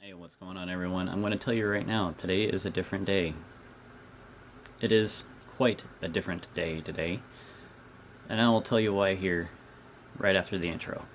Hey, what's going on, everyone? I'm going to tell you right now, today is a different day. It is quite a different day today, and I will tell you why here right after the intro.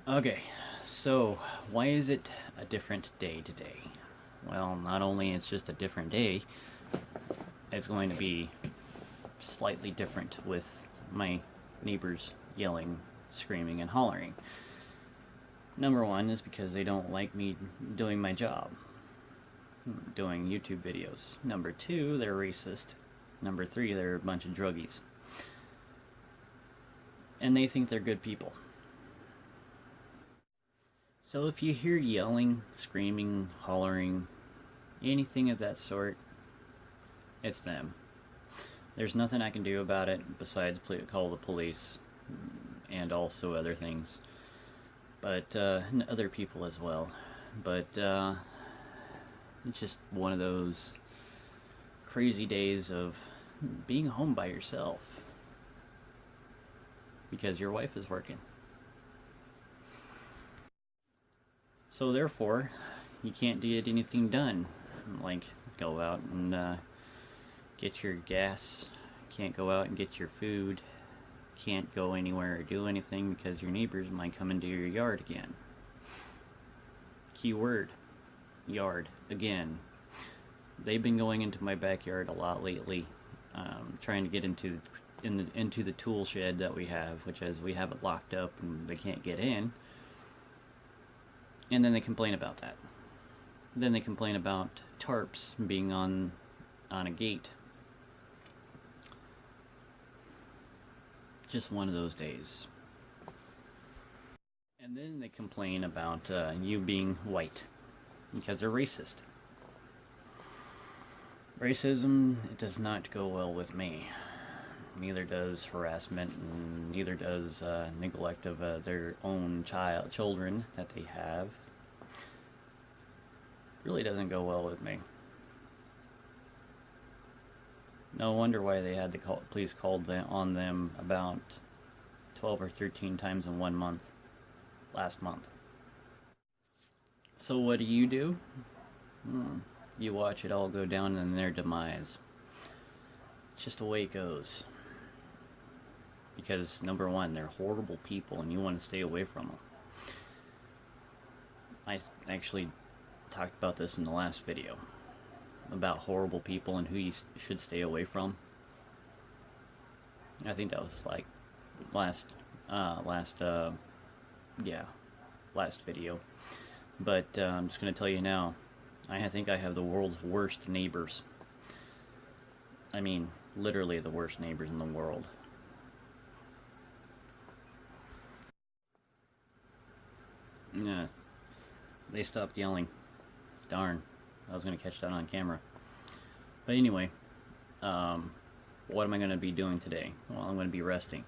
Okay, so why is it a different day today? Well, not only it's just a different day, it's going to be slightly different with my neighbors yelling, screaming, and hollering. Number one is because they don't like me doing my job, doing YouTube videos. Number two, they're racist. Number three, they're a bunch of druggies. And they think they're good people. So if you hear yelling, screaming, hollering, anything of that sort, it's them. There's nothing I can do about it besides call the police and also other things. But, and other people as well. But, it's just one of those crazy days of being home by yourself. Because your wife is working. So therefore, you can't get anything done. Like, go out and get your gas. Can't go out and get your food. Can't go anywhere or do anything because your neighbors might come into your yard again. Keyword, yard, again. They've been going into my backyard a lot lately, trying to get into the tool shed that we have, which is we have it locked up and they can't get in. And then they complain about that. Then they complain about tarps being on a gate. Just one of those days. And then they complain about you being white because they're racist. Racism, it does not go well with me. Neither does harassment, and neither does neglect of their own children that they have. Really doesn't go well with me. No wonder why they had the police called on them about 12 or 13 times in 1 month, last month. So what do? You watch it all go down in their demise. It's just the way it goes. Because, number one, they're horrible people and you want to stay away from them. I actually talked about this in the last video. About horrible people and who you should stay away from. I think that was like last video. But I'm just going to tell you now, I think I have the world's worst neighbors. I mean, literally the worst neighbors in the world. Yeah, they stopped yelling. Darn, I was going to catch that on camera. But anyway, what am I going to be doing today? Well, I'm going to be resting.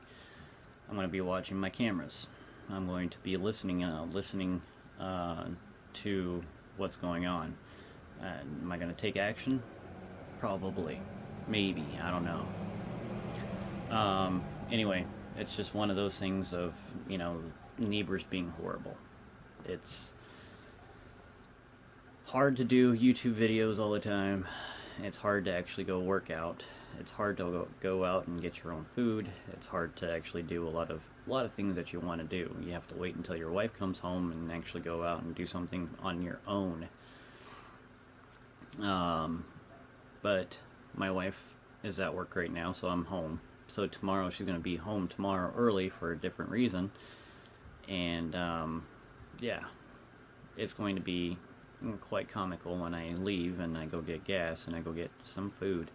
I'm going to be watching my cameras. I'm going to be listening to what's going on. Am I going to take action? Probably. Maybe. I don't know. Anyway, it's just one of those things of, neighbors being horrible. It's hard to do YouTube videos all the time. It's hard to actually go work out. It's hard to go out and get your own food. It's hard to actually do a lot of things that you want to do. You have to wait until your wife comes home and actually go out and do something on your own. But my wife is at work right now, so I'm home. So tomorrow she's going to be home tomorrow early for a different reason. And yeah, it's going to be quite comical when I leave and I go get gas and I go get some food.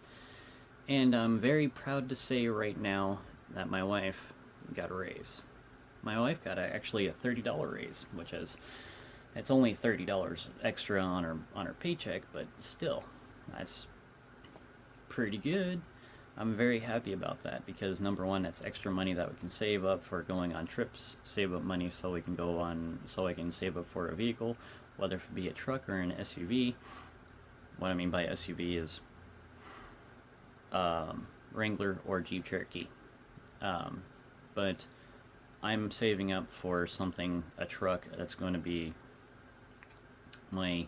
And I'm very proud to say right now that my wife got a raise. my wife got actually a $30 raise, which is, it's only $30 extra on her paycheck, but still, that's pretty good. I'm very happy about that because number one, that's extra money that we can save up for going on trips, save up money so we can go on, so I can save up for a vehicle, whether it be a truck or an SUV. What I mean by SUV is Wrangler or Jeep Cherokee. But I'm saving up for something, a truck that's going to be my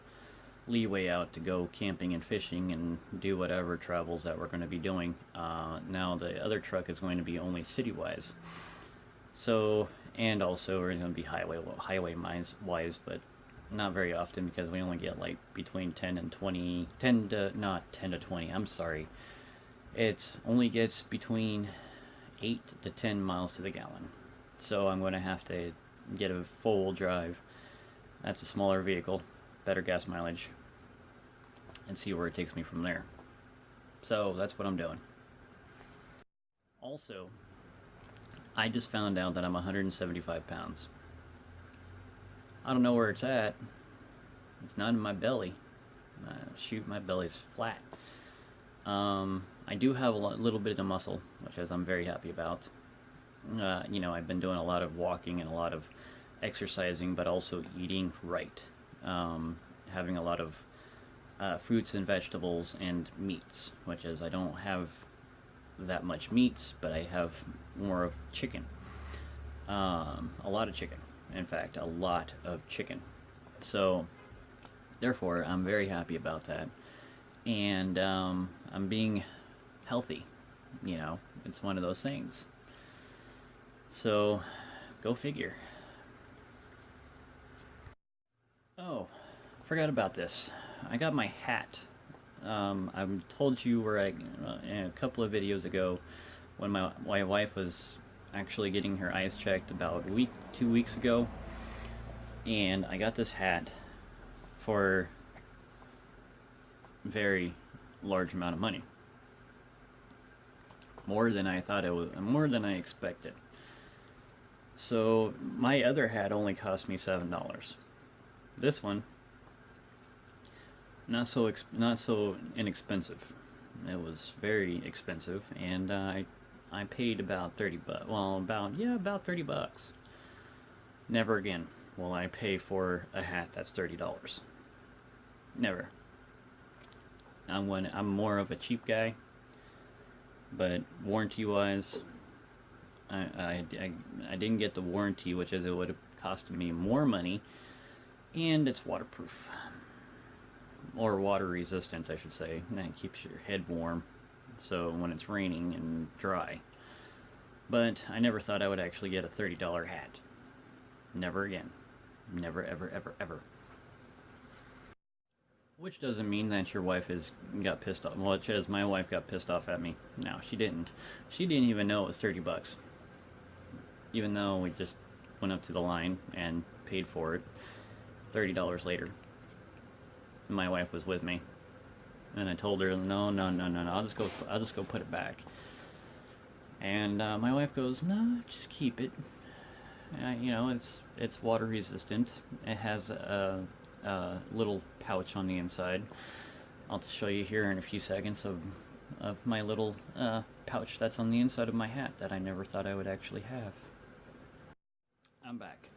leeway out to go camping and fishing and do whatever travels that we're going to be doing. Now the other truck is going to be only city-wise. So, and also we're going to be highway wise, but not very often because we only get like between 10 and 20, 10 to, not 10 to 20, I'm sorry. It only gets between 8 to 10 miles to the gallon. So I'm going to have to get a four-wheel drive. That's a smaller vehicle, better gas mileage, and see where it takes me from there. So that's what I'm doing. Also, I just found out that I'm 175 pounds. I don't know where it's at. It's not in my belly. Shoot, my belly's flat. I do have a little bit of muscle, which is I'm very happy about. You know, I've been doing a lot of walking and a lot of exercising, but also eating right. Having a lot of fruits and vegetables and meats, which is I don't have that much meats, but I have more of chicken. A lot of chicken. In fact, a lot of chicken. So, therefore, I'm very happy about that. And I'm being healthy. You know, it's one of those things. So, go figure. Oh, forgot about this. I got my hat. I told you where in a couple of videos ago when my wife was actually getting her eyes checked about 2 weeks ago, and I got this hat for a very large amount of money. More than I thought it was, more than I expected. So my other hat only cost me $7. This one, not so inexpensive. It was very expensive, and I paid about 30 bucks. Well, about 30 bucks. Never again will I pay for a hat that's $30. Never. I'm more of a cheap guy, but warranty-wise, I didn't get the warranty, which is it would have cost me more money, and it's waterproof. Or water resistant, I should say. And that keeps your head warm, so when it's raining and dry. But I never thought I would actually get a $30 hat. Never again. Never, ever, ever, ever. Which doesn't mean that your wife got pissed off. Well, as my wife got pissed off at me. No, she didn't. She didn't even know it was 30 bucks. Even though we just went up to the line and paid for it. $30 later. My wife was with me, and I told her, no, I'll just go put it back. And my wife goes, no, just keep it. You know, it's water resistant. It has a little pouch on the inside. I'll show you here in a few seconds of my little pouch that's on the inside of my hat that I never thought I would actually have. I'm back,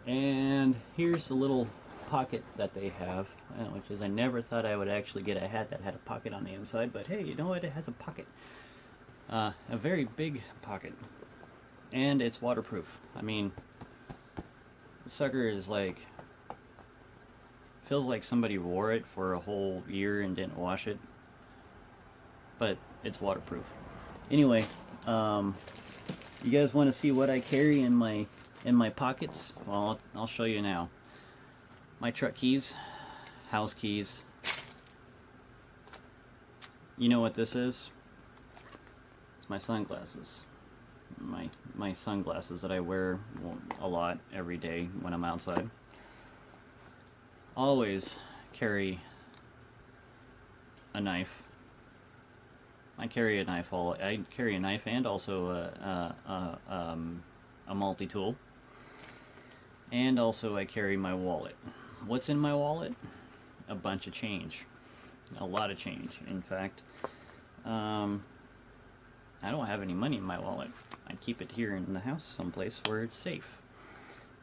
and here's the little pocket that they have, which is I never thought I would actually get a hat that had a pocket on the inside, but hey, you know what, it has a pocket, a very big pocket, and it's waterproof. I mean, the sucker is like, feels like somebody wore it for a whole year and didn't wash it, but it's waterproof. Anyway, you guys want to see what I carry in my pockets? Well, I'll show you now. My truck keys, house keys. You know what this is? It's my sunglasses. My sunglasses that I wear a lot every day when I'm outside. Always carry a knife. I carry a knife and also a multi-tool. And also I carry my wallet. What's in my wallet? A bunch of change. A lot of change, in fact. I don't have any money in my wallet. I keep it here in the house someplace where it's safe.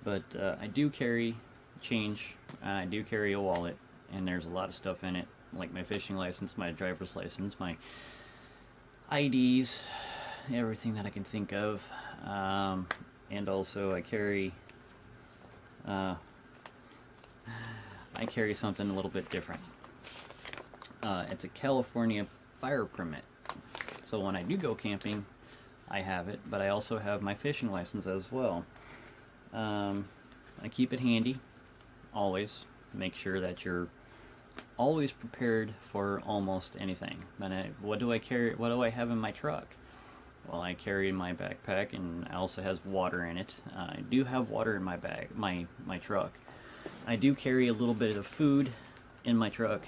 But I do carry change. I do carry a wallet, and there's a lot of stuff in it, like my fishing license, my driver's license, my IDs, everything that I can think of. And also I carry something a little bit different. It's a California fire permit. So when I do go camping, I have it, but I also have my fishing license as well. I keep it handy, always. Make sure that you're always prepared for almost anything. And what do I carry? What do I have in my truck? Well, I carry my backpack, and it also has water in it. I do have water in my bag, my truck. I do carry a little bit of food in my truck.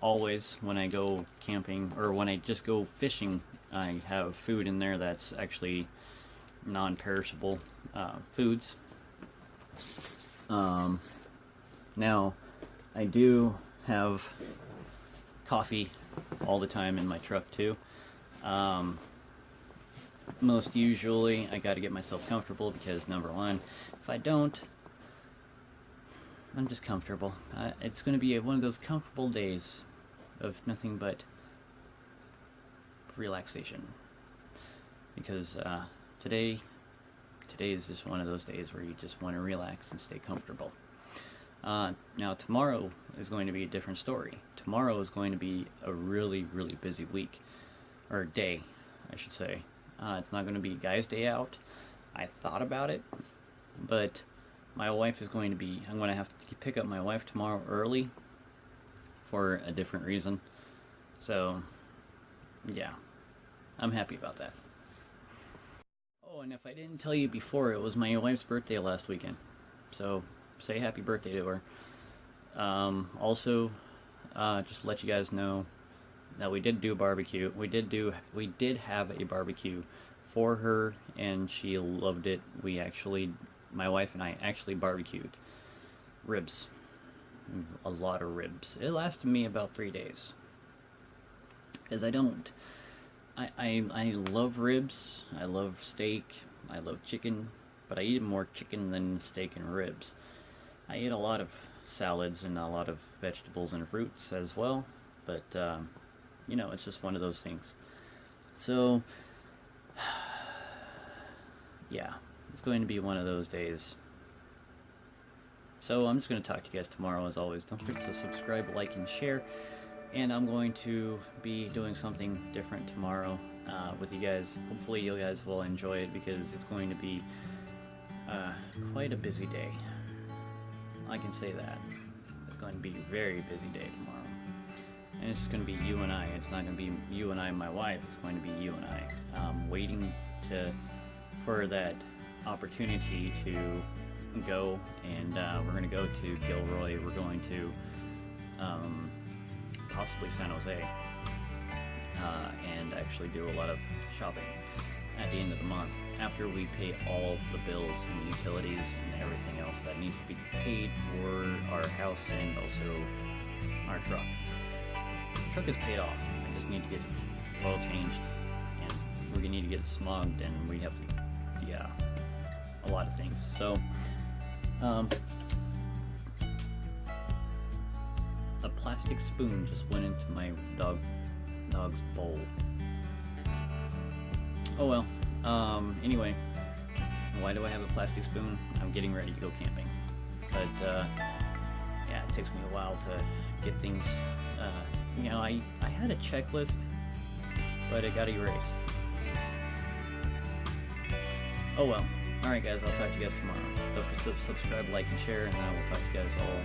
Always when I go camping, or when I just go fishing, I have food in there that's actually non-perishable foods. Now, I do have coffee all the time in my truck too. Most usually, I gotta get myself comfortable because, number one, if I don't, I'm just comfortable. It's going to be one of those comfortable days of nothing but relaxation. Because today is just one of those days where you just want to relax and stay comfortable. Now tomorrow is going to be a different story. Tomorrow is going to be a really, really busy week. Or day, I should say. It's not going to be a guy's day out. I thought about it, but my wife is going to be, I'm going to have to pick up my wife tomorrow early for a different reason. So, yeah, I'm happy about that. Oh, and if I didn't tell you before, it was my wife's birthday last weekend. So, say happy birthday to her. Also, just to let you guys know that we did do a barbecue. We did have a barbecue for her, and she loved it. My wife and I actually barbecued ribs, a lot of ribs. It lasted me about 3 days, because I love ribs, I love steak, I love chicken, but I eat more chicken than steak and ribs. I eat a lot of salads and a lot of vegetables and fruits as well, but you know, it's just one of those things. So yeah, it's going to be one of those days. So I'm just going to talk to you guys tomorrow as always. Don't forget to subscribe, like, and share. And I'm going to be doing something different tomorrow with you guys. Hopefully you guys will enjoy it, because it's going to be quite a busy day. I can say that. It's going to be a very busy day tomorrow. And it's going to be you and I. It's not going to be you and I and my wife. It's going to be you and I. Waiting for that opportunity to go, and we're going to go to Gilroy. We're going to possibly San Jose, and actually do a lot of shopping at the end of the month, after we pay all the bills and utilities and everything else that needs to be paid for our house and also our truck. The truck is paid off. I just need to get oil changed, and we need to get it smugged, and we have to, yeah, a lot of things. So a plastic spoon just went into my dog's bowl. Oh well. Anyway, why do I have a plastic spoon? I'm getting ready to go camping, but yeah, it takes me a while to get things. You know, I had a checklist, but it got erased. Oh well. Alright guys, I'll talk to you guys tomorrow. Don't forget to subscribe, like, and share, and I will talk to you guys all